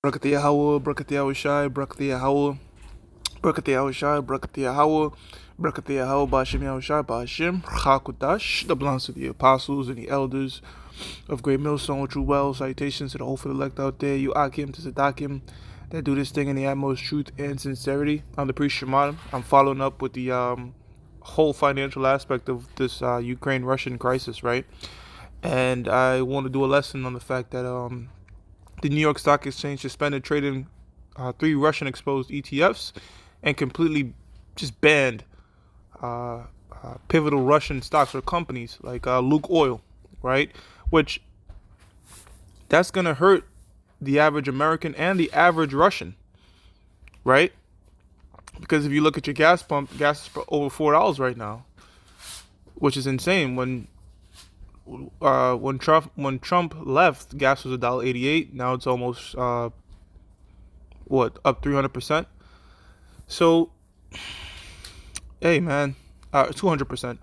Brakati Yahweh, Brakati Yahushai, Brakati Yahweh, Brakati Yahushai, Brakati Yahweh, Brakati Yahweh, Bashim Yahushai, Bashim, Chakudash, that belongs to the apostles and the elders of Great Millstone, True Well. Salutations to the hopeful elect out there, you Akim, to Sadakim, that do this thing in the utmost truth and sincerity. I'm the priest Shemad. I'm following up with the whole financial aspect of this Ukraine-Russian crisis, right? And I want to do a lesson on the fact that the New York Stock Exchange suspended trading three Russian exposed ETFs and completely just banned pivotal Russian stocks or companies like Luke Oil, right? Which that's going to hurt the average American and the average Russian, right? Because if you look at your gas pump, gas is over $4 right now, which is insane. When Trump left, gas was $1.88. Now it's almost up 300%. So hey man, 200%.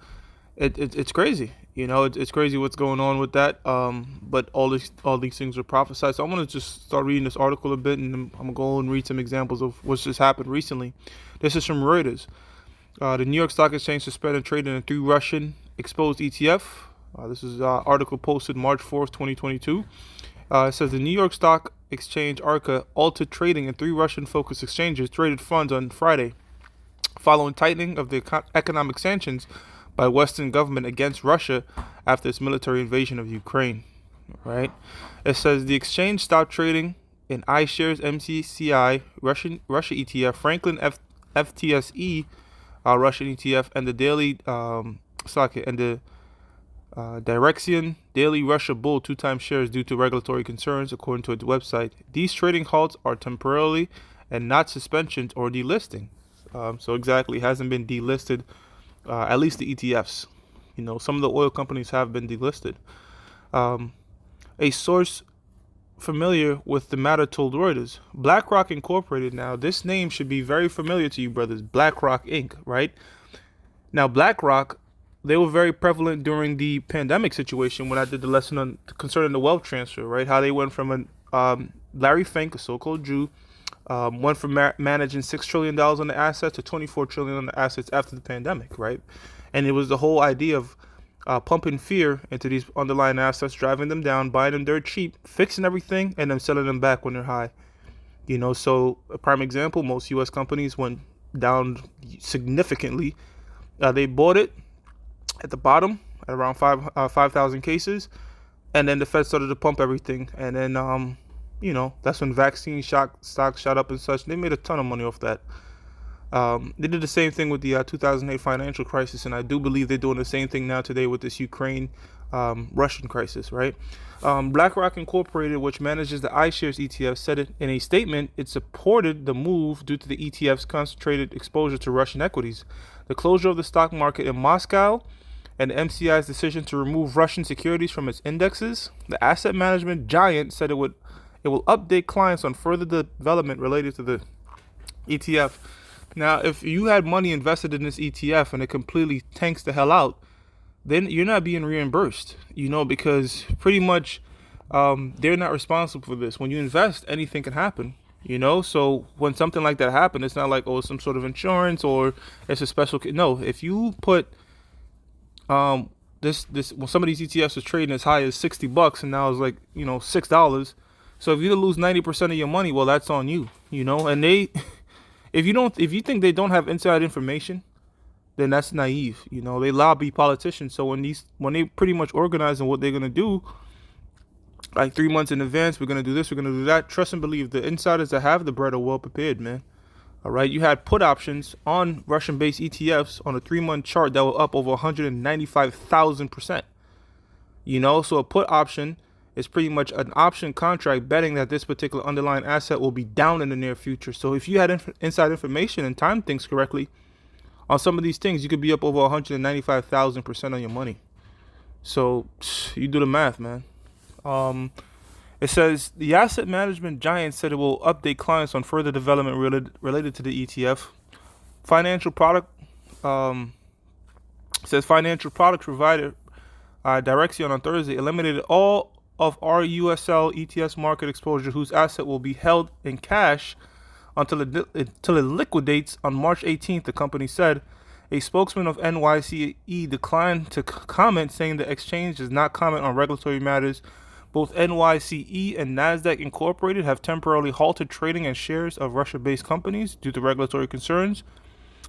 It's crazy. It's crazy what's going on with that. But all these things are prophesied. So I'm gonna just start reading this article a bit, and I'm gonna go and read some examples of what's just happened recently. This is from Reuters. The New York Stock Exchange suspended trading in three Russian exposed ETF. This is an article posted March 4th, 2022. It says the New York Stock Exchange ARCA altered trading in three Russian-focused exchanges traded funds on Friday, following tightening of the economic sanctions by Western government against Russia after its military invasion of Ukraine. Right? It says the exchange stopped trading in iShares MCCI Russia ETF, Franklin FTSE Russian ETF, and the daily stock and the Direxion Daily Russia Bull 2x shares due to regulatory concerns, according to its website. These trading halts are temporarily and not suspensions or delisting. So exactly, hasn't been delisted, at least the ETFs. Some of the oil companies have been delisted. A source familiar with the matter told Reuters, BlackRock Incorporated, now this name should be very familiar to you brothers, BlackRock Inc., right? Now BlackRock, they were very prevalent during the pandemic situation when I did the lesson on concerning the wealth transfer, right? How they went from Larry Fink, a so-called Jew, went from managing $6 trillion on the assets to $24 trillion on the assets after the pandemic, right? And it was the whole idea of pumping fear into these underlying assets, driving them down, buying them dirt cheap, fixing everything, and then selling them back when they're high. So a prime example, most U.S. companies went down significantly. They bought it at the bottom at around 5,000 cases, and then the Fed started to pump everything, and then that's when vaccine stocks shot up and such. They made a ton of money off that. They did the same thing with the 2008 financial crisis, and I do believe they're doing the same thing now today with this Ukraine Russian crisis, right? BlackRock Incorporated, which manages the iShares ETF, said it in a statement it supported the move due to the ETF's concentrated exposure to Russian equities. The closure of the stock market in Moscow and the MCI's decision to remove Russian securities from its indexes, the asset management giant said it will update clients on further development related to the ETF. Now, if you had money invested in this ETF and it completely tanks the hell out, then you're not being reimbursed, because pretty much they're not responsible for this. When you invest, anything can happen, So when something like that happens, it's not like, oh, it's some sort of insurance or it's a special. No, if you put this well, some of these ETFs are trading as high as $60 and now it's like $6. So if you lose 90% of your money, well, that's on you, And they, if you think they don't have inside information, then that's naive. They lobby politicians. So when they pretty much organize on what they're gonna do, like 3 months in advance, we're gonna do this, we're gonna do that. Trust and believe, the insiders that have the bread are well prepared, man. All right, you had put options on Russian-based ETFs on a 3-month chart that were up over 195,000%. So a put option is pretty much an option contract betting that this particular underlying asset will be down in the near future. So if you had inside information and timed things correctly on some of these things, you could be up over 195,000% on your money. So you do the math, man. It says the asset management giant said it will update clients on further development related to the ETF. Financial product says financial product provider Direxion on Thursday eliminated all of our USL ETS market exposure, whose asset will be held in cash until it liquidates on March 18th, the company said. A spokesman of NYCE declined to comment, saying the exchange does not comment on regulatory matters. Both NYCE and Nasdaq Incorporated have temporarily halted trading in shares of Russia-based companies due to regulatory concerns,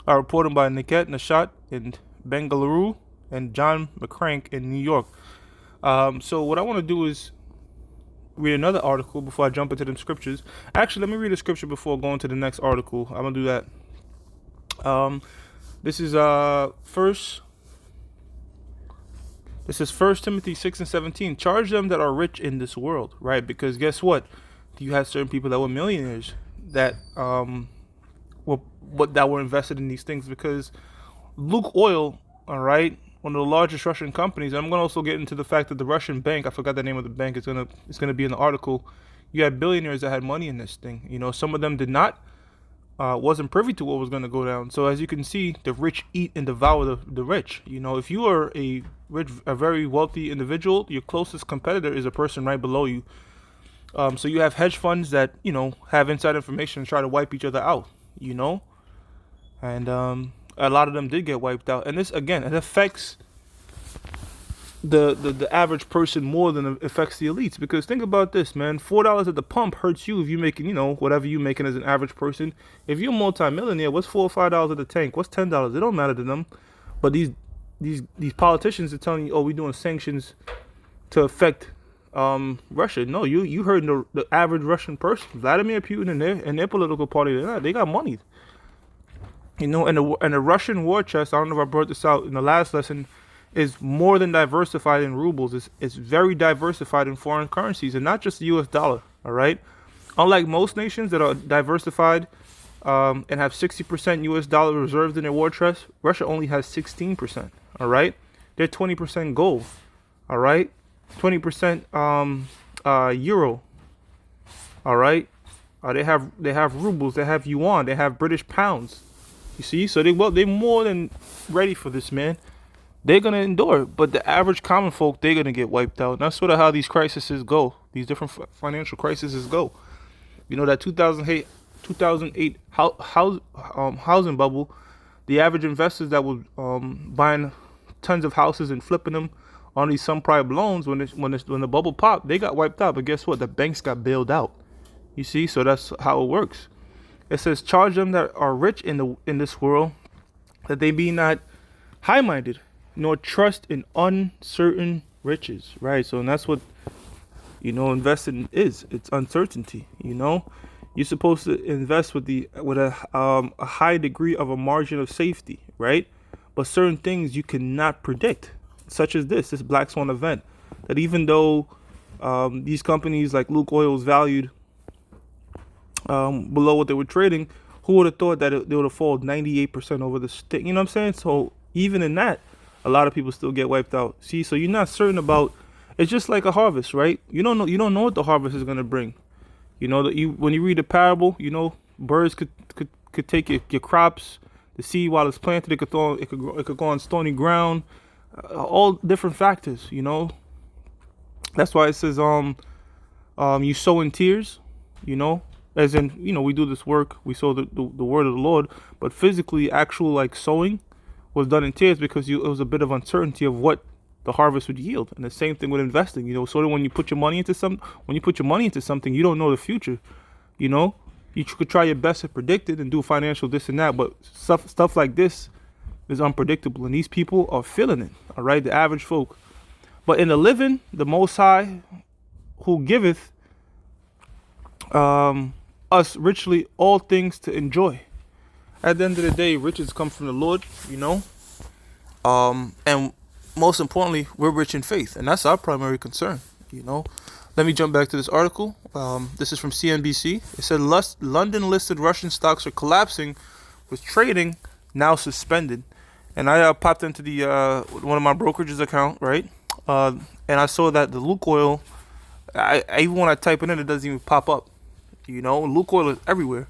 reported by Niket Nishat in Bengaluru and John McCrank in New York. So what I want to do is read another article before I jump into the scriptures. Actually, let me read a scripture before going to the next article. I'm gonna do that. This is First Timothy 6:17. Charge them that are rich in this world, right? Because guess what? You had certain people that were millionaires that were invested in these things. Because Luke Oil, all right, one of the largest Russian companies. And I'm gonna also get into the fact that the Russian bank, I forgot the name of the bank, it's gonna be in the article. You had billionaires that had money in this thing. You know, some of them did not. Wasn't privy to what was going to go down. So as you can see, the rich eat and devour the rich. You know, if you are a very wealthy individual, your closest competitor is a person right below you. So you have hedge funds that, you know, have inside information and try to wipe each other out, you know. And a lot of them did get wiped out. And this, again, it affects the average person more than it affects the elites. Because think about this, man. $4 at the pump hurts you if you're making, you know, whatever you're making as an average person. If you're a multi-millionaire, what's $4 or $5 at the tank? What's $10? It don't matter to them. But these politicians are telling you, oh, we're doing sanctions to affect Russia. No, you heard the average Russian person, Vladimir Putin and their political party. They got money. You know, and the Russian war chest, I don't know if I brought this out in the last lesson, is more than diversified in rubles. It's very diversified in foreign currencies, and not just the US dollar, all right? Unlike most nations that are diversified and have 60% US dollar reserves in their war chest, Russia only has 16%, all right? They're 20% gold, all right? 20% euro, all right? They have rubles, they have yuan, they have British pounds. You see? So they're more than ready for this, man. They're going to endure it, but the average common folk, they're going to get wiped out. And that's sort of how these crises go. These different financial crises go. You know, that 2008 housing bubble, the average investors that were buying tons of houses and flipping them on these subprime loans, when the bubble popped, they got wiped out. But guess what? The banks got bailed out. You see? So that's how it works. It says, charge them that are rich in this world, that they be not high-minded, nor trust in uncertain riches, right? So, and that's what, you know, investing is. It's uncertainty. You know, you're supposed to invest with a high degree of a margin of safety, right? But certain things you cannot predict, such as this black swan event. That even though these companies like Luke Oil was valued below what they were trading, who would have thought that they would have fallen 98% over the stick? You know what I'm saying? So even in that, a lot of people still get wiped out. See, so you're not certain about. It's just like a harvest, right? You don't know what the harvest is gonna bring. You know that when you read the parable, you know birds could take your crops, the seed while it's planted. It could go on stony ground, all different factors. You know, that's why it says you sow in tears. You know, as in, you know, we do this work, we sow the word of the Lord, but physically, actual like sowing was done in tears because it was a bit of uncertainty of what the harvest would yield. And the same thing with investing, you know, sort of when you put your money into something, you don't know the future. You know, you could try your best to predict it and do financial this and that, but stuff like this is unpredictable, and these people are feeling it, all right, the average folk. But in the living, the Most High, who giveth us richly all things to enjoy. At the end of the day, riches come from the Lord, you know. And most importantly, we're rich in faith, and that's our primary concern, you know. Let me jump back to this article. This is from CNBC. It said London-listed Russian stocks are collapsing, with trading now suspended. And I popped into the one of my brokerages account, right? And I saw that the Luke Oil, even when I type it in, it doesn't even pop up. You know, Luke Oil is everywhere.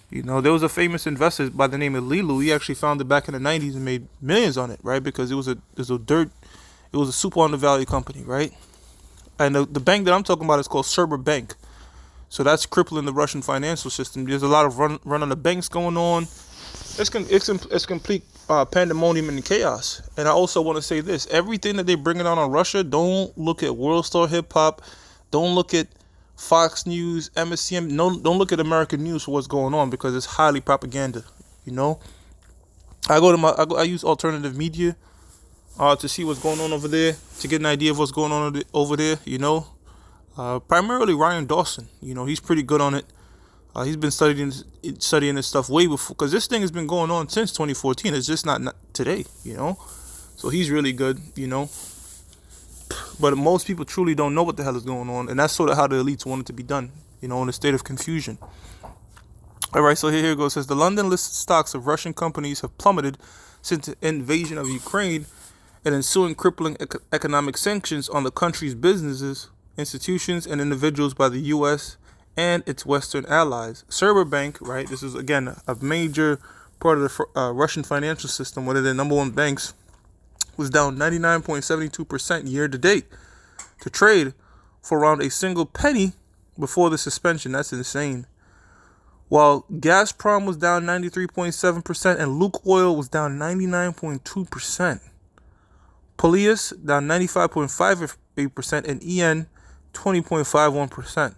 You know, there was a famous investor by the name of Lilu. He actually found it back in the 90s and made millions on it, right? Because it was a super undervalued company, right? And the bank that I'm talking about is called Serber Bank. So that's crippling the Russian financial system. There's a lot of run on the banks going on. It's complete pandemonium and chaos. And I also want to say this: everything that they're bringing on Russia, don't look at World Star Hip Hop, don't look at Fox News, MSCM. No, don't look at American news for what's going on, because it's highly propaganda. You know, I use alternative media to see what's going on over there, to get an idea of what's going on over there. Primarily Ryan Dawson. He's pretty good on it. He's been studying this stuff way before, because this thing has been going on since 2014. It's just not today. So he's really good. But most people truly don't know what the hell is going on, and that's sort of how the elites want it to be done. In a state of confusion. All right, so here it goes. It says the London listed stocks of Russian companies have plummeted since the invasion of Ukraine and ensuing crippling economic sanctions on the country's businesses, institutions, and individuals by the U.S. and its Western allies. Serber Bank, right? This is again a major part of the Russian financial system. One of their number one banks was down 99.72% year to date to trade for around a single penny before the suspension. That's insane. While Gazprom was down 93.7% and Lukoil was down 99.2%. Polius down 95.58% and EN 20.51%.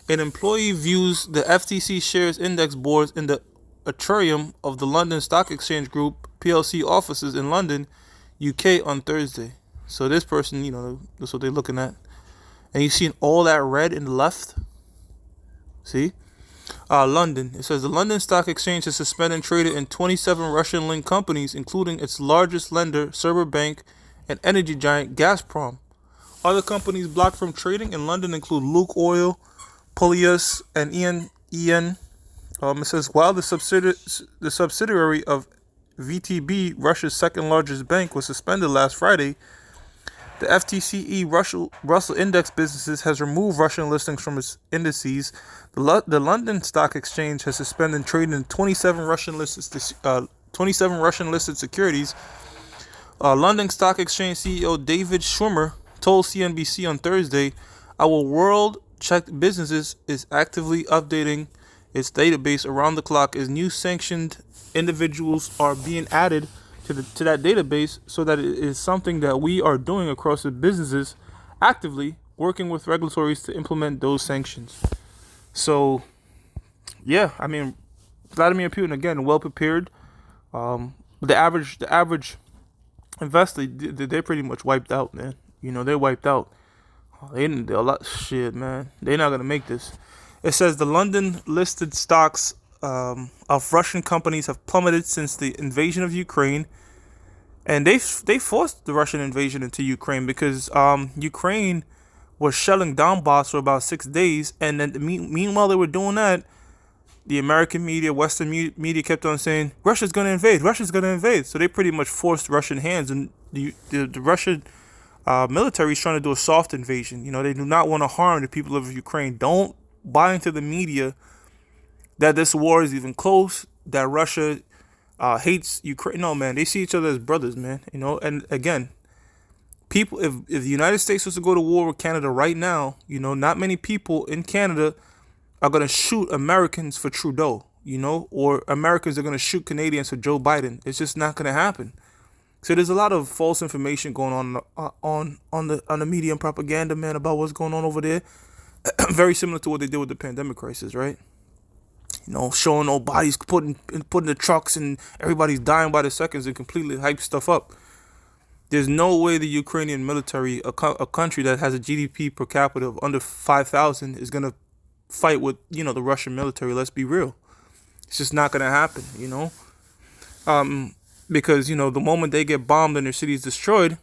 An employee views the FTC shares index boards in the atrium of the London Stock Exchange Group PLC offices in London, UK on Thursday. So this person, that's what they're looking at. And you seen all that red in the left? See? London. It says the London Stock Exchange has suspended trade in 27 Russian-linked companies, including its largest lender, Serber Bank, and energy giant Gazprom. Other companies blocked from trading in London include Lukoil, Polius, and EN. It says while the subsidiary of VTB, Russia's second largest bank, was suspended last Friday, the FTSE Russell Index businesses has removed Russian listings from its indices. The London Stock Exchange has suspended trading in 27 Russian listed securities. London Stock Exchange CEO David Schwimmer told CNBC on Thursday, "Our world-checked businesses is actively updating its database around the clock as new sanctioned individuals are being added to that database, so that it is something that we are doing across the businesses, actively working with regulators to implement those sanctions." So, yeah, I mean, Vladimir Putin again, well prepared. The average investor, they're pretty much wiped out, man. They're wiped out. They're a lot shit, man. They're not gonna make this. It says the London listed stocks of Russian companies have plummeted since the invasion of Ukraine, and they forced the Russian invasion into Ukraine because Ukraine was shelling Donbass for about 6 days, and then meanwhile they were doing that, the American media, Western media kept on saying Russia's gonna invade. So they pretty much forced Russian hands, and the Russian military is trying to do a soft invasion. They do not want to harm the people of Ukraine. Don't buy into the media that this war is even close, that Russia hates Ukraine. No, man, they see each other as brothers, man. And again, people, if the United States was to go to war with Canada right now, not many people in Canada are going to shoot Americans for Trudeau, or Americans are going to shoot Canadians for Joe Biden. It's just not going to happen. So there's a lot of false information going on the media and propaganda, man, about what's going on over there. Very similar to what they did with the pandemic crisis, right? Showing old bodies put in the trucks and everybody's dying by the seconds and completely hype stuff up. There's no way the Ukrainian military, a country that has a GDP per capita of under 5,000, is going to fight with, the Russian military. Let's be real. It's just not going to happen, because, the moment they get bombed and their city is destroyed,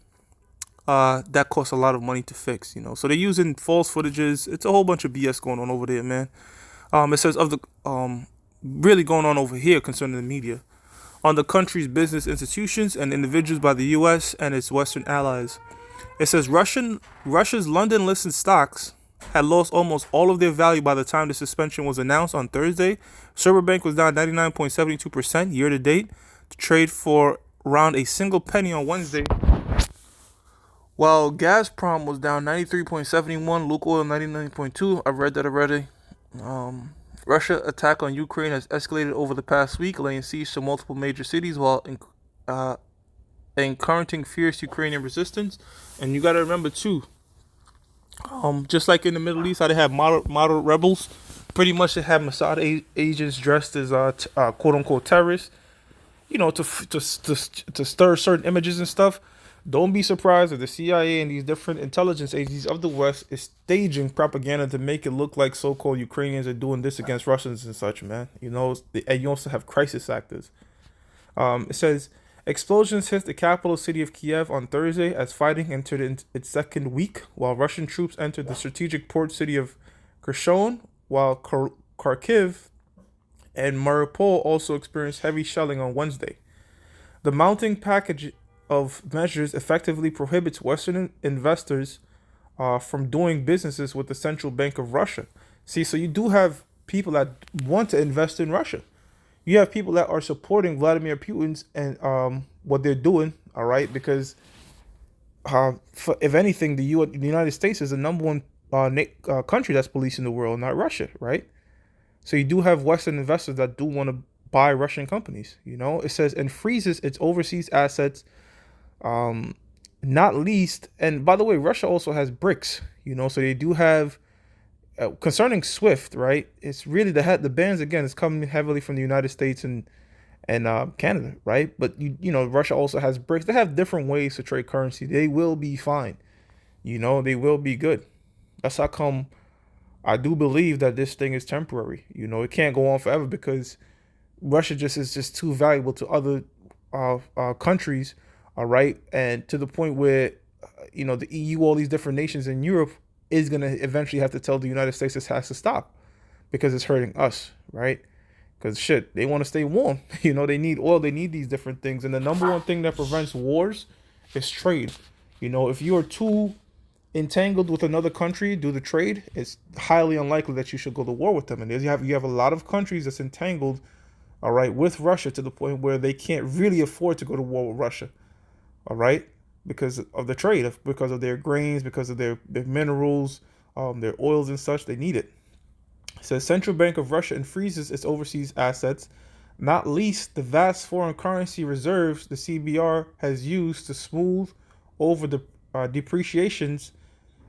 that costs a lot of money to fix, So they're using false footages. It's a whole bunch of BS going on over there, man. It says of the really going on over here concerning the media, on the country's business institutions and individuals by the U.S. and its Western allies. It says Russia's London-listed stocks had lost almost all of their value by the time the suspension was announced on Thursday. Serber Bank was down 99.72% year to date to trade for around a single penny on Wednesday, Well, Gazprom was down 93.71, Lukoil 99.2. I read that already. Um, Russia attack on Ukraine has escalated over the past week, laying siege to multiple major cities while uh, encouraging fierce Ukrainian resistance. And you got to remember too, just like in the Middle East, how they have moderate rebels. Pretty much, they have Mossad agents dressed as quote unquote terrorists. You know, to stir certain images and stuff. Don't be surprised if the CIA and these different intelligence agencies of the West is staging propaganda to make it look like so-called Ukrainians are doing this against Russians and such, man. You know, and you also have crisis actors. It says explosions hit the capital city of Kiev on Thursday as fighting entered its second week, while Russian troops entered the strategic port city of Kherson, while Kharkiv and Mariupol also experienced heavy shelling on Wednesday. The mounting package of measures effectively prohibits Western investors from doing businesses with the Central Bank of Russia. See, so you do have people that want to invest in Russia. You have people that are supporting Vladimir Putin's and what they're doing. All right, because if anything, the United States is the number one country that's policing the world, not Russia, right? So you do have Western investors that do want to buy Russian companies. You know, it says and freezes its overseas assets, not least. And by the way, Russia also has BRICS. You know, so they do have concerning SWIFT, right? It's really the bans again is coming heavily from the United States and Canada, right? But you know, Russia also has BRICS. They have different ways to trade currency. They will be fine. You know, they will be good. That's how come I do believe that this thing is temporary. You know, it can't go on forever because Russia just is just too valuable to other countries. All right, and to the point where you know the EU, all these different nations in Europe is gonna eventually have to tell the United States this has to stop because it's hurting us, right? Because shit, they want to stay warm. You know, they need oil, they need these different things, and the number one thing that prevents wars is trade. You know, if you are too entangled with another country due to trade, it's highly unlikely that you should go to war with them. And you have a lot of countries that's entangled, all right, with Russia to the point where they can't really afford to go to war with Russia, all right, because of the trade, because of their grains, because of their minerals, their oils and such. They need it. It says Central Bank of Russia and freezes its overseas assets, not least the vast foreign currency reserves the CBR has used to smooth over the depreciations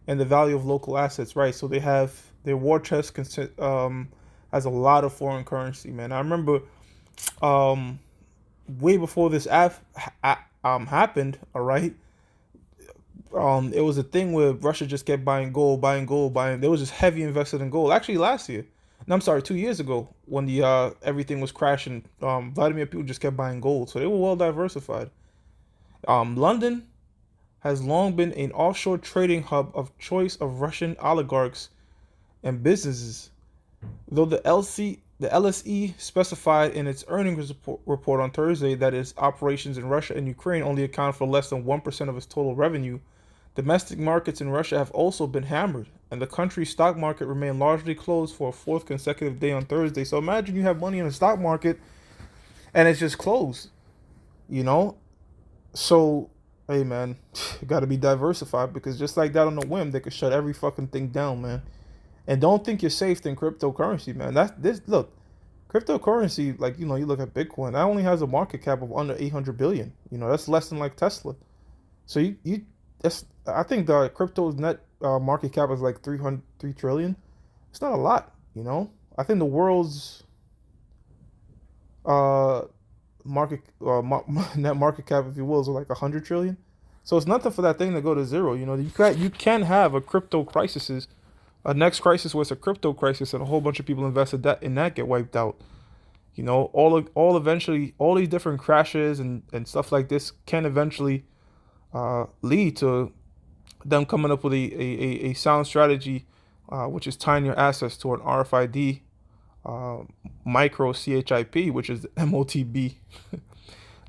and the value of local assets, right? So they have their war chest has a lot of foreign currency, man. I remember way before this happened, all right. It was a thing where Russia just kept buying gold, buying gold, buying. They was just heavy invested in gold. Actually, last year, no, I'm sorry, 2 years ago, when the everything was crashing, Vladimir Putin just kept buying gold, so they were well diversified. London has long been an offshore trading hub of choice of Russian oligarchs and businesses, though the LSE specified in its earnings report on Thursday that its operations in Russia and Ukraine only account for less than 1% of its total revenue. Domestic markets in Russia have also been hammered, and the country's stock market remained largely closed for a fourth consecutive day on Thursday. So imagine you have money in the stock market and it's just closed, you know? So, hey man, you gotta be diversified because just like that on a whim, they could shut every fucking thing down, man. And don't think you're safe in cryptocurrency, man. That's this look, cryptocurrency, like you know, you look at Bitcoin, that only has a market cap of under 800 billion. You know, that's less than like Tesla. So you that's I think the crypto's net market cap is like 3 trillion. It's not a lot, you know. I think the world's uh market net market cap, if you will, is like 100 trillion. So it's nothing for that thing to go to zero. You know, you can have a crypto crisis. A next crisis was a crypto crisis, and a whole bunch of people invested that in that get wiped out. You know, all eventually, all these different crashes and stuff like this can eventually lead to them coming up with a sound strategy, which is tying your assets to an RFID micro CHIP, which is MOTB.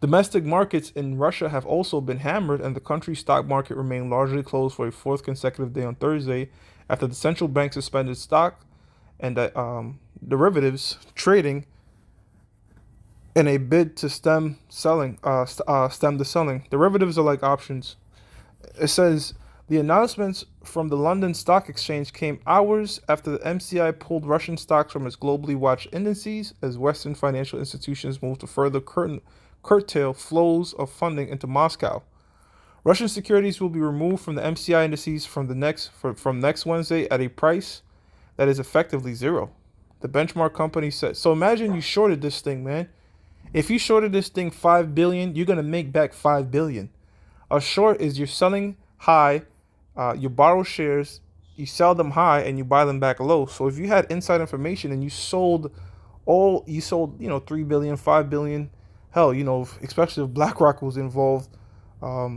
Domestic markets in Russia have also been hammered, and the country's stock market remained largely closed for a fourth consecutive day on Thursday after the central bank suspended stock and derivatives trading in a bid to stem the selling. Derivatives are like options. It says the announcements from the London Stock Exchange came hours after the MCI pulled Russian stocks from its globally watched indices as Western financial institutions moved to further curtail flows of funding into Moscow. Russian securities will be removed from the MCI indices from next Wednesday at a price that is effectively zero. The benchmark company said. So imagine you shorted this thing, man. If you shorted this thing 5 billion, you're gonna make back 5 billion. A short is you're selling high, you borrow shares, you sell them high, and you buy them back low. So if you had inside information and you sold 3 billion, 5 billion, hell, especially if BlackRock was involved,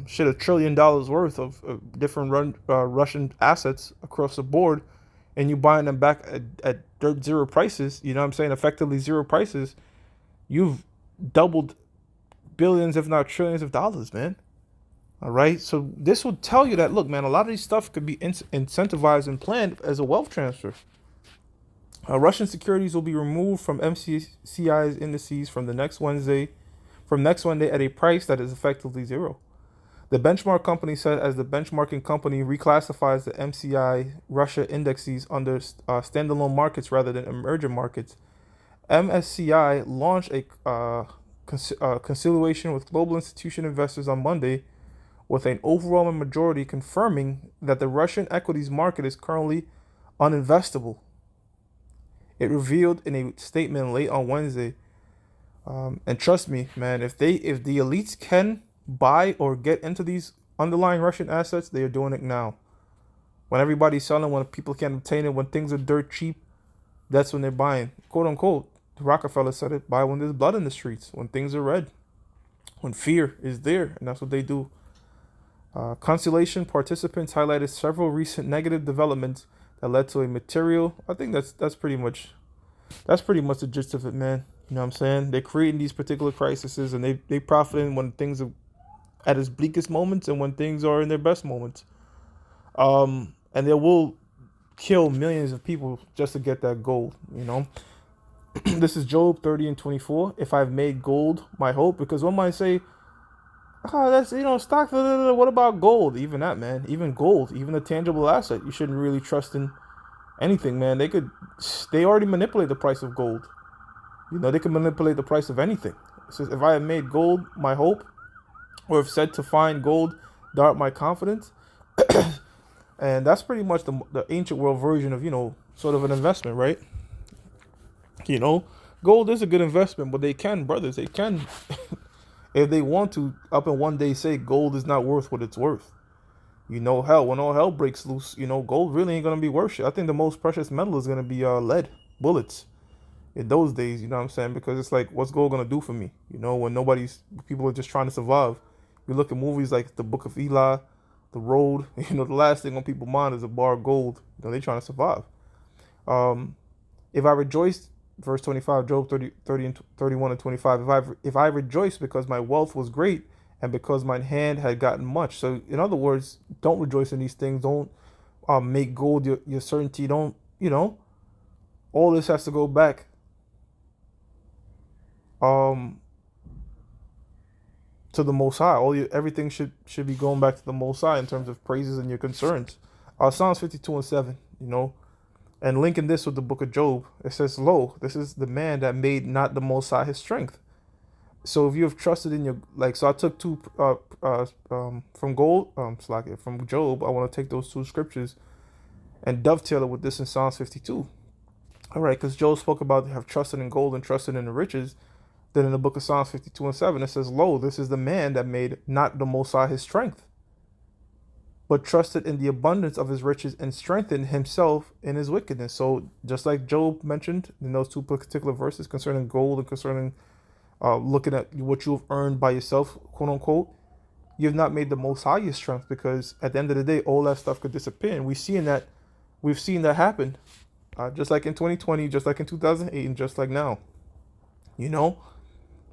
shit, $1 trillion worth of different Russian assets across the board, and you buying them back at dirt zero prices. You know what I'm saying? Effectively zero prices. You've doubled billions, if not trillions of dollars, man. All right. So this would tell you that, look, man, a lot of these stuff could be incentivized and planned as a wealth transfer. Russian securities will be removed from MCCI's indices from next Wednesday at a price that is effectively zero. The benchmark company said as the benchmarking company reclassifies the MCI Russia indexes under standalone markets rather than emerging markets, MSCI launched a conciliation with global institution investors on Monday, with an overwhelming majority confirming that the Russian equities market is currently uninvestable. It revealed in a statement late on Wednesday. And trust me, man, if the elites can buy or get into these underlying Russian assets, they are doing it now. When everybody's selling, when people can't obtain it, when things are dirt cheap, that's when they're buying. Quote unquote, Rockefeller said it, buy when there's blood in the streets, when things are red, when fear is there, and that's what they do. Conciliation participants highlighted several recent negative developments that led to a material. I think that's pretty much the gist of it, man. You know what I'm saying? They're creating these particular crises, and they profiting when things are at its bleakest moments and when things are in their best moments. And they will kill millions of people just to get that gold. This is Job 30:24. If I've made gold my hope, because one might say, that's stock. What about gold? Even that, man. Even gold, even a tangible asset, you shouldn't really trust in anything, man. They already manipulate the price of gold. They can manipulate the price of anything. It says, if I have made gold my hope, or if said to find gold, thou art my confidence. And that's pretty much the ancient world version of, sort of an investment, right? Gold is a good investment, but they can, if they want to, up in one day say gold is not worth what it's worth. Hell, when all hell breaks loose, gold really ain't going to be worth shit. I think the most precious metal is going to be lead, bullets. In those days, you know what I'm saying? Because it's like, what's gold gonna do for me? When people are just trying to survive. You look at movies like The Book of Eli, The Road. The last thing on people's mind is a bar of gold. They're trying to survive. If I rejoiced, verse 25, Job 30 and 31 and 25. If I rejoiced because my wealth was great and because my hand had gotten much. So in other words, don't rejoice in these things. Don't make gold your certainty. Don't. All this has to go back to the Most High. Everything should be going back to the Most High in terms of praises and your concerns. Psalms 52:7, and linking this with the book of Job, it says, "Lo, this is the man that made not the Most High his strength." So if you have trusted in so I took two from Job. I want to take those two scriptures and dovetail it with this in Psalms 52. All right, because Job spoke about have trusted in gold and trusted in the riches. Then in the book of Psalms 52:7, it says, "Lo, this is the man that made not the Most High his strength, but trusted in the abundance of his riches and strengthened himself in his wickedness." So just like Job mentioned in those two particular verses concerning gold and concerning looking at what you have earned by yourself, quote unquote, you have not made the Most High your strength, because at the end of the day, all that stuff could disappear. And we've seen that happen, just like in 2020, just like in 2008, and just like now.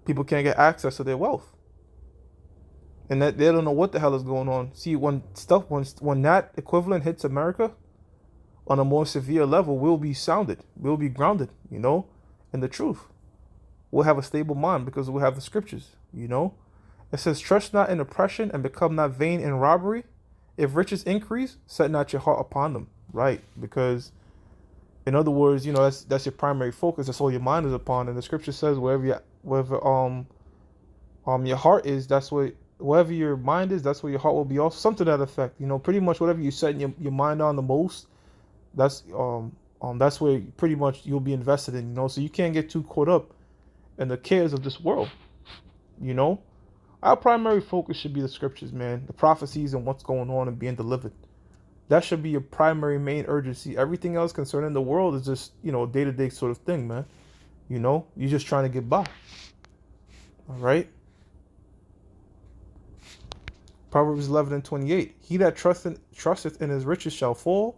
People can't get access to their wealth, and that they don't know what the hell is going on. See, when that equivalent hits America on a more severe level, we'll be grounded, in the truth. We'll have a stable mind because we'll have the scriptures. It says, "Trust not in oppression and become not vain in robbery. If riches increase, set not your heart upon them. Right? Because in other words, that's your primary focus. That's all your mind is upon. And the scripture says, wherever your heart is, that's what wherever your mind is, that's where your heart will be. Also, something to that effect. Pretty much whatever you set your mind on the most, that's where pretty much you'll be invested in. So you can't get too caught up in the cares of this world. You know, our primary focus should be the scriptures, man, the prophecies and what's going on and being delivered. That should be your primary main urgency. Everything else concerning the world is just, a day-to-day sort of thing, man. You're just trying to get by. All right. Proverbs 11:28. He that trusteth in his riches shall fall,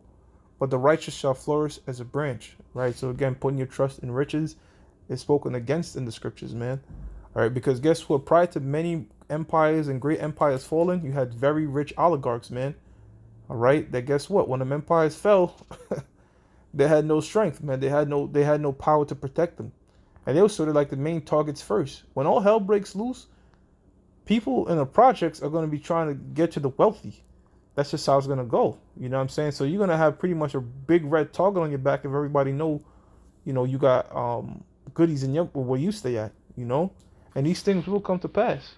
but the righteous shall flourish as a branch. Right. So again, putting your trust in riches is spoken against in the scriptures, man. All right. Because guess what? Prior to many empires and great empires falling, you had very rich oligarchs, man. All right. That guess what? When them empires fell, they had no strength, man. They had no power to protect them, and they were sort of like the main targets first. When all hell breaks loose, people in the projects are going to be trying to get to the wealthy. That's just how it's going to go. You know what I'm saying? So you're going to have pretty much a big red target on your back if everybody know, you got goodies in where you stay at, and these things will come to pass.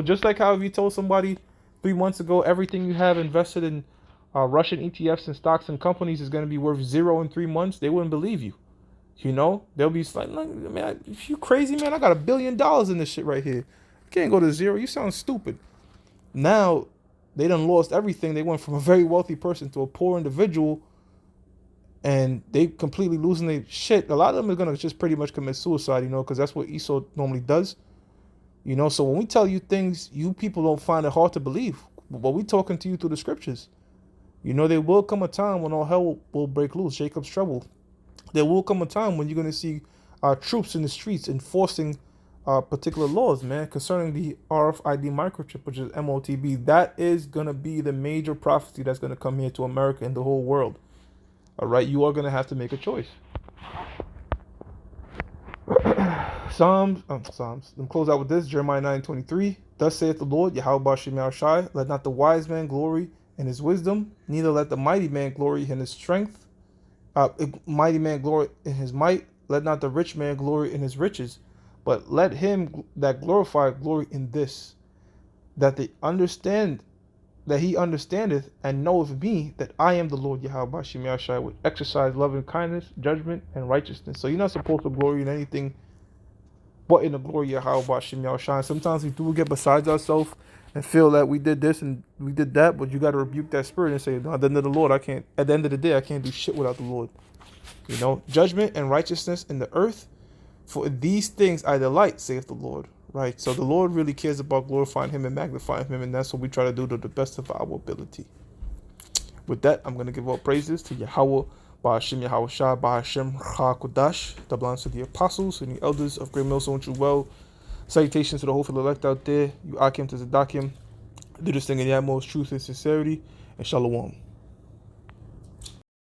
Just like how if you told somebody 3 months ago everything you have invested in Russian ETFs and stocks and companies is going to be worth zero in 3 months, they wouldn't believe you. They'll be like, man, you crazy, man? I got $1 billion in this shit right here. You can't go to zero. You sound stupid. Now, they done lost everything. They went from a very wealthy person to a poor individual, and they completely losing their shit. A lot of them are going to just pretty much commit suicide, because that's what Esau normally does. So when we tell you things, you people don't find it hard to believe. But we talking to you through the scriptures. There will come a time when all hell will break loose, Jacob's trouble. There will come a time when you're going to see troops in the streets enforcing particular laws, man, concerning the RFID microchip, which is MOTB. That is going to be the major prophecy that's going to come here to America and the whole world. All right, you are going to have to make a choice. Psalms. Let me close out with this. Jeremiah 9:23. Thus saith the Lord, Yahweh Bashem Yahushai, let not the wise man glory in his wisdom, neither let the mighty man glory in his strength. Mighty man glory in his might. Let not the rich man glory in his riches, but let him that glorify glory in this, that he understandeth and knoweth me, that I am the Lord Yahweh Bashem Yahushai, which exercise loving kindness, judgment, and righteousness. So you're not supposed to glory in anything but in the glory of Yahweh Bashem Yahushai. Sometimes we do get besides ourselves and feel that we did this and we did that, but you got to rebuke that spirit and say, no, at the end of the Lord, I can't. At the end of the day, I can't do shit without the Lord. Judgment and righteousness in the earth, for these things I delight, saith the Lord. Right. So the Lord really cares about glorifying Him and magnifying Him, and that's what we try to do to the best of our ability. With that, I'm going to give all praises to Yahweh, Ba'ashem Yahweh Shah, Ba'ashem HaKodash, the belongs to the apostles and the elders of Great Millstone, want you well. Salutations to the hopeful elect out there. You Akim to Zadakim. Do this thing in the utmost truth and sincerity. And Shalom.